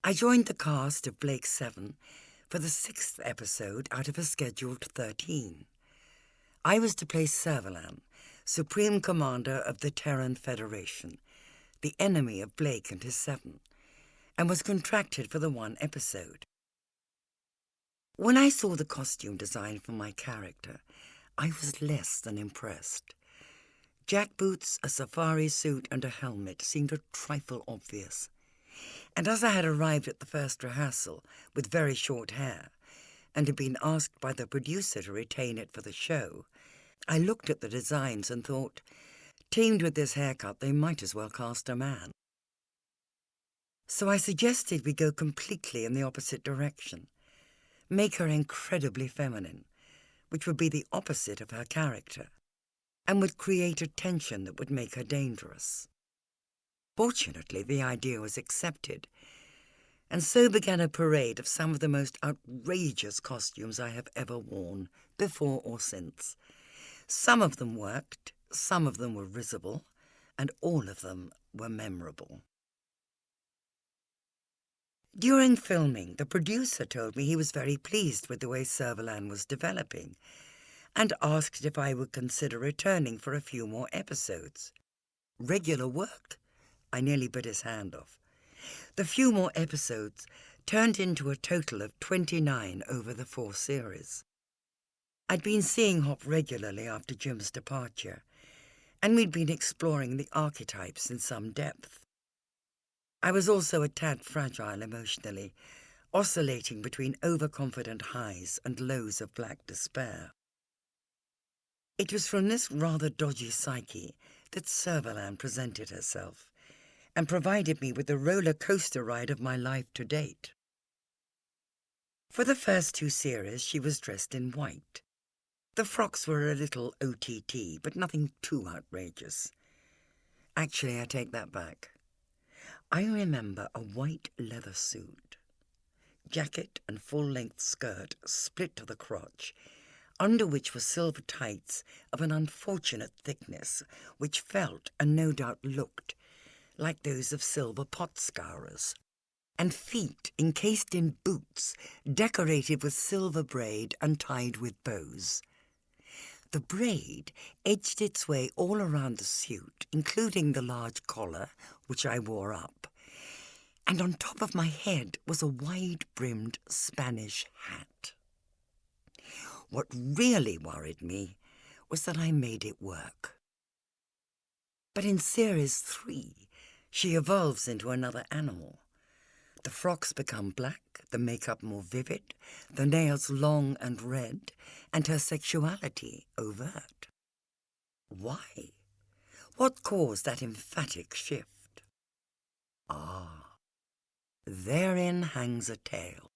I joined the cast of Blake's 7 for the 6th episode out of a scheduled 13. I was to play Servalan, Supreme Commander of the Terran Federation, the enemy of Blake and his 7, and was contracted for the 1 episode. When I saw the costume design for my character, I was less than impressed. Jackboots, a safari suit and a helmet seemed a trifle obvious. And as I had arrived at the first rehearsal with very short hair and had been asked by the producer to retain it for the show, I looked at the designs and thought, teamed with this haircut, they might as well cast a man. So I suggested we go completely in the opposite direction, make her incredibly feminine, which would be the opposite of her character, and would create a tension that would make her dangerous. Fortunately, the idea was accepted, and so began a parade of some of the most outrageous costumes I have ever worn, before or since. Some of them worked, some of them were risible, and all of them were memorable. During filming, the producer told me he was very pleased with the way Servalan was developing, and asked if I would consider returning for a few more episodes. Regular work? I nearly bit his hand off. The few more episodes turned into a total of 29 over the 4 series. I'd been seeing Hop regularly after Jim's departure, and we'd been exploring the archetypes in some depth. I was also a tad fragile emotionally, oscillating between overconfident highs and lows of black despair. It was from this rather dodgy psyche that Servalan presented herself, and provided me with the roller coaster ride of my life to date. For the first 2 series, she was dressed in white. The frocks were a little OTT, but nothing too outrageous. Actually, I take that back. I remember a white leather suit, jacket and full-length skirt split to the crotch, under which were silver tights of an unfortunate thickness, which felt and no doubt looked like those of silver pot scourers, and feet encased in boots decorated with silver braid and tied with bows. The braid edged its way all around the suit, including the large collar, which I wore up, and on top of my head was a wide-brimmed Spanish hat. What really worried me was that I made it work. But in Series 3, she evolves into another animal. The frocks become black, the makeup more vivid, the nails long and red, and her sexuality overt. Why? What caused that emphatic shift? Ah, therein hangs a tale.